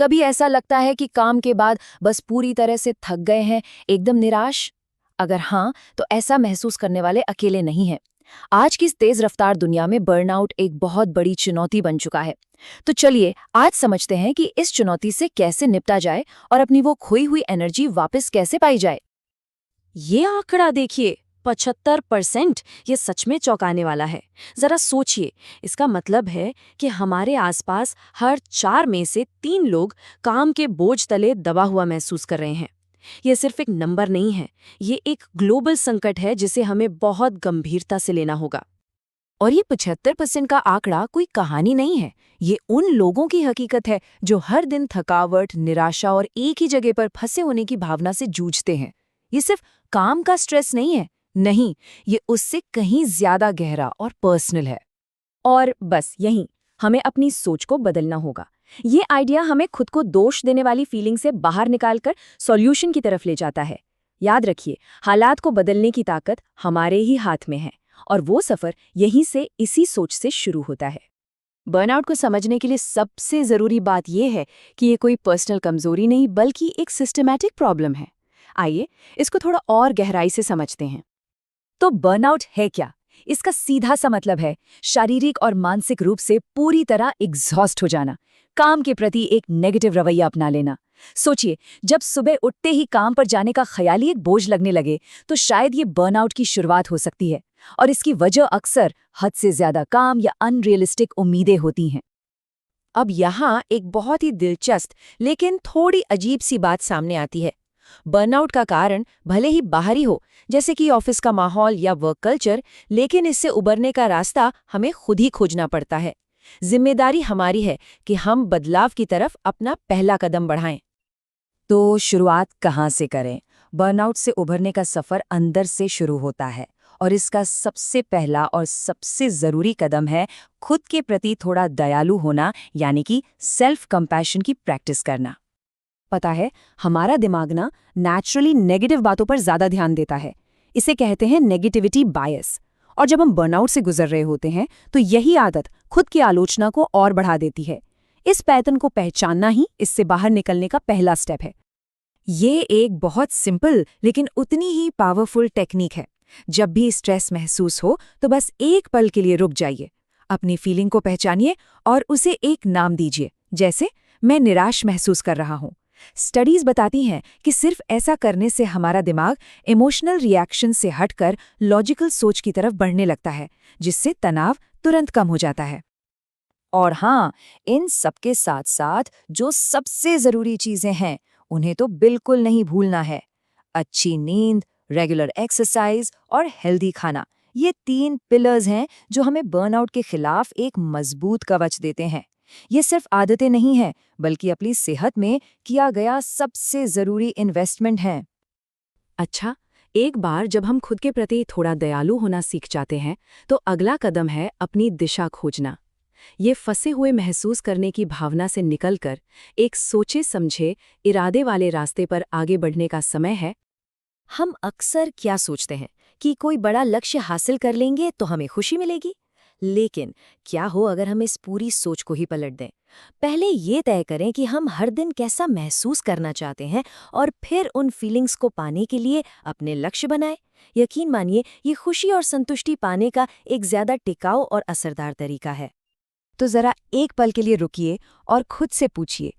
कभी ऐसा लगता है कि काम के बाद बस पूरी तरह से थक गए हैं, एकदम निराश? अगर हाँ, तो ऐसा महसूस करने वाले अकेले नहीं हैं। आज की इस तेज रफ्तार दुनिया में बर्नआउट एक बहुत बड़ी चुनौती बन चुका है। तो चलिए आज समझते हैं कि इस चुनौती से कैसे निपटा जाए और अपनी वो खोई हुई एनर्जी वापस कैसे पाई जाए। ये आंकड़ा देखिए, 75%। ये सच में चौंकाने वाला है। जरा सोचिए, इसका मतलब है कि हमारे आसपास हर 4 में से 3 लोग काम के बोझ तले दबा हुआ महसूस कर रहे हैं। ये सिर्फ एक नंबर नहीं है, ये एक ग्लोबल संकट है जिसे हमें बहुत गंभीरता से लेना होगा। और ये 75% का आंकड़ा कोई कहानी नहीं है। ये उन लोगों की हकीकत है जो हर दिन थकावट, निराशा और एक ही जगह पर फंसे होने की भावना से जूझते हैं। ये सिर्फ काम का स्ट्रेस नहीं है, नहीं, ये उससे कहीं ज्यादा गहरा और पर्सनल है। और बस यहीं हमें अपनी सोच को बदलना होगा। ये आइडिया हमें खुद को दोष देने वाली फीलिंग से बाहर निकालकर सॉल्यूशन की तरफ ले जाता है। याद रखिए, हालात को बदलने की ताकत हमारे ही हाथ में है, और वो सफ़र यहीं से, इसी सोच से शुरू होता है। बर्नआउट को समझने के लिए सबसे जरूरी बात यह है कि ये कोई पर्सनल कमजोरी नहीं बल्कि एक सिस्टमैटिक प्रॉब्लम है। आइए इसको थोड़ा और गहराई से समझते हैं। तो बर्नआउट है क्या? इसका सीधा सा मतलब है शारीरिक और मानसिक रूप से पूरी तरह एग्जॉस्ट हो जाना, काम के प्रति एक नेगेटिव रवैया अपना लेना। सोचिए, जब सुबह उठते ही काम पर जाने का ख्याल ही एक बोझ लगने लगे, तो शायद ये बर्नआउट की शुरुआत हो सकती है। और इसकी वजह अक्सर हद से ज्यादा काम या अनरियलिस्टिक उम्मीदें होती हैं। अब यहाँ एक बहुत ही दिलचस्प लेकिन थोड़ी अजीब सी बात सामने आती है। बर्नआउट का कारण भले ही बाहरी हो, जैसे कि ऑफिस का माहौल या वर्क कल्चर, लेकिन इससे उबरने का रास्ता हमें खुद ही खोजना पड़ता है। जिम्मेदारी हमारी है कि हम बदलाव की तरफ अपना पहला कदम बढ़ाएं। तो शुरुआत कहाँ से करें? बर्नआउट से उभरने का सफ़र अंदर से शुरू होता है, और इसका सबसे पहला और सबसे ज़रूरी कदम है खुद के प्रति थोड़ा दयालु होना, यानी कि सेल्फ कंपैशन की प्रैक्टिस करना। पता है, हमारा दिमाग ना नेचुरली नेगेटिव बातों पर ज़्यादा ध्यान देता है। इसे कहते हैं नेगेटिविटी बायस। और जब हम बर्नआउट से गुजर रहे होते हैं तो यही आदत खुद की आलोचना को और बढ़ा देती है। इस पैटर्न को पहचानना ही इससे बाहर निकलने का पहला स्टेप है। ये एक बहुत सिंपल लेकिन उतनी ही पावरफुल टेक्निक है। जब भी स्ट्रेस महसूस हो तो बस एक पल के लिए रुक जाइए, अपनी फीलिंग को पहचानिए और उसे एक नाम दीजिए, जैसे मैं निराश महसूस कर रहा हूँ। स्टडीज बताती हैं कि सिर्फ ऐसा करने से हमारा दिमाग इमोशनल रिएक्शन से हटकर लॉजिकल सोच की तरफ बढ़ने लगता है, जिससे तनाव तुरंत कम हो जाता है। और हाँ, इन सबके साथ साथ जो सबसे ज़रूरी चीज़ें हैं उन्हें तो बिल्कुल नहीं भूलना है। अच्छी नींद, रेगुलर एक्सरसाइज और हेल्दी खाना, ये 3 पिलर्स हैं जो हमें बर्नआउट के खिलाफ एक मजबूत कवच देते हैं। ये सिर्फ आदतें नहीं हैं, बल्कि अपनी सेहत में किया गया सबसे ज़रूरी इन्वेस्टमेंट है। अच्छा, एक बार जब हम खुद के प्रति थोड़ा दयालु होना सीख जाते हैं, तो अगला कदम है अपनी दिशा खोजना। ये फंसे हुए महसूस करने की भावना से निकलकर एक सोचे समझे, इरादे वाले रास्ते पर आगे बढ़ने का समय है। हम अक्सर क्या सोचते हैं कि कोई बड़ा लक्ष्य हासिल कर लेंगे तो हमें खुशी मिलेगी। लेकिन क्या हो अगर हम इस पूरी सोच को ही पलट दें? पहले ये तय करें कि हम हर दिन कैसा महसूस करना चाहते हैं और फिर उन फीलिंग्स को पाने के लिए अपने लक्ष्य बनाएं। यकीन मानिए, ये खुशी और संतुष्टि पाने का एक ज्यादा टिकाऊ और असरदार तरीका है। तो जरा एक पल के लिए रुकिए और खुद से पूछिए,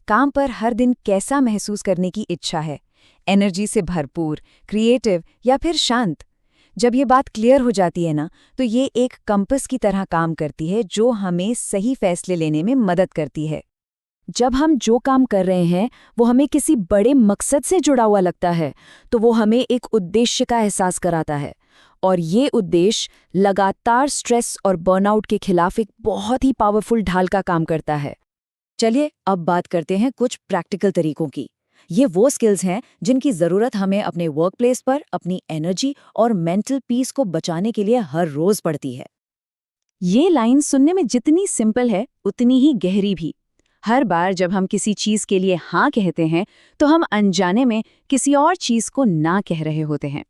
काम पर हर दिन कैसा महसूस करने की इच्छा है? एनर्जी से भरपूर, क्रिएटिव या फिर शांत? जब ये बात क्लियर हो जाती है ना, तो ये एक कंपास की तरह काम करती है जो हमें सही फैसले लेने में मदद करती है। जब हम जो काम कर रहे हैं वो हमें किसी बड़े मकसद से जुड़ा हुआ लगता है, तो वो हमें एक उद्देश्य का एहसास कराता है। और ये उद्देश्य लगातार स्ट्रेस और बर्नआउट के खिलाफ एक बहुत ही पावरफुल ढाल का काम करता है। चलिए अब बात करते हैं कुछ प्रैक्टिकल तरीकों की। ये वो स्किल्स हैं जिनकी ज़रूरत हमें अपने वर्क प्लेस पर अपनी एनर्जी और मेंटल पीस को बचाने के लिए हर रोज़ पड़ती है। ये लाइन सुनने में जितनी सिंपल है उतनी ही गहरी भी। हर बार जब हम किसी चीज़ के लिए हाँ कहते हैं तो हम अनजाने में किसी और चीज़ को ना कह रहे होते हैं।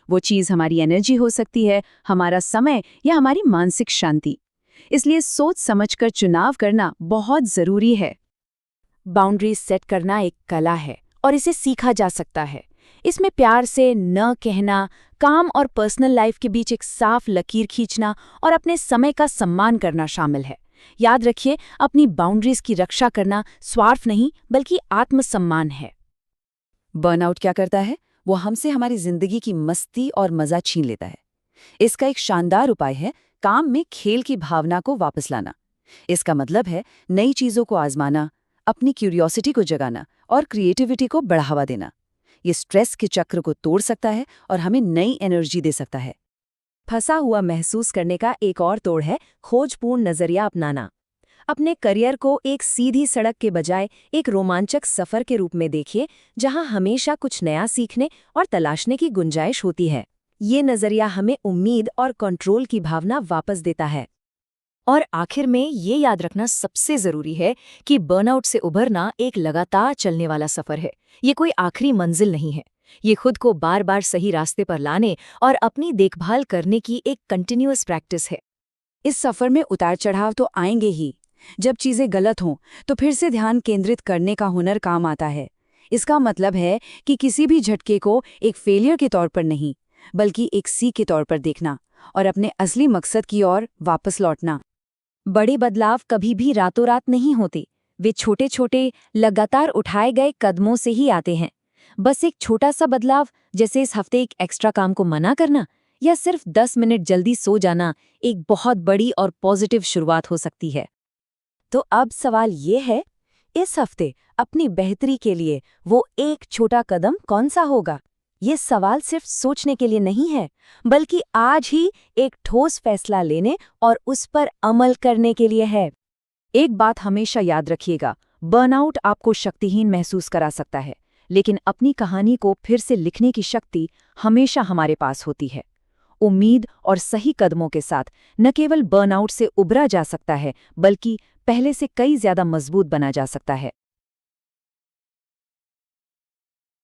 वो चीज़ हमारी एनर्जी हो सकती है, हमारा समय या हमारी मानसिक शांति। इसलिए सोच समझकर चुनाव करना बहुत ज़रूरी है। बाउंड्रीज सेट करना एक कला है और इसे सीखा जा सकता है। इसमें प्यार से न कहना, काम और पर्सनल लाइफ के बीच एक साफ लकीर खींचना और अपने समय का सम्मान करना शामिल है। याद रखिए, अपनी बाउंड्रीज की रक्षा करना स्वार्थ नहीं बल्कि आत्मसम्मान है। बर्नआउट क्या करता है? वो हमसे हमारी जिंदगी की मस्ती और मजा छीन लेता है। इसका एक शानदार उपाय है काम में खेल की भावना को वापस लाना। इसका मतलब है नई चीजों को आजमाना, अपनी क्यूरियोसिटी को जगाना और क्रिएटिविटी को बढ़ावा देना। ये स्ट्रेस के चक्र को तोड़ सकता है और हमें नई एनर्जी दे सकता है। फंसा हुआ महसूस करने का एक और तोड़ है खोजपूर्ण नजरिया अपनाना। अपने करियर को एक सीधी सड़क के बजाय एक रोमांचक सफर के रूप में देखिए, जहां हमेशा कुछ नया सीखने और तलाशने की गुंजाइश होती है। ये नजरिया हमें उम्मीद और कंट्रोल की भावना वापस देता है। और आखिर में ये याद रखना सबसे जरूरी है कि बर्नआउट से उभरना एक लगातार चलने वाला सफर है। ये कोई आखिरी मंजिल नहीं है। ये खुद को बार बार सही रास्ते पर लाने और अपनी देखभाल करने की एक कंटिन्यूअस प्रैक्टिस है। इस सफर में उतार चढ़ाव तो आएंगे ही। जब चीजें गलत हों तो फिर से ध्यान केंद्रित करने का हुनर काम आता है। इसका मतलब है कि किसी भी झटके को एक फेलियर के तौर पर नहीं, बल्कि एक सीख के तौर पर देखना और अपने असली मकसद की ओर वापस लौटना। बड़े बदलाव कभी भी रातों रात नहीं होते। वे छोटे छोटे लगातार उठाए गए कदमों से ही आते हैं। बस एक छोटा सा बदलाव, जैसे इस हफ्ते एक एक्स्ट्रा काम को मना करना या सिर्फ 10 मिनट जल्दी सो जाना, एक बहुत बड़ी और पॉजिटिव शुरुआत हो सकती है। तो अब सवाल ये है, इस हफ्ते अपनी बेहतरी के लिए वो एक छोटा कदम कौन सा होगा? ये सवाल सिर्फ सोचने के लिए नहीं है, बल्कि आज ही एक ठोस फैसला लेने और उस पर अमल करने के लिए है। एक बात हमेशा याद रखिएगा, बर्नआउट आपको शक्तिहीन महसूस करा सकता है, लेकिन अपनी कहानी को फिर से लिखने की शक्ति हमेशा हमारे पास होती है। उम्मीद और सही कदमों के साथ न केवल बर्नआउट से उबरा जा सकता है, बल्कि पहले से कई ज्यादा मजबूत बना जा सकता है।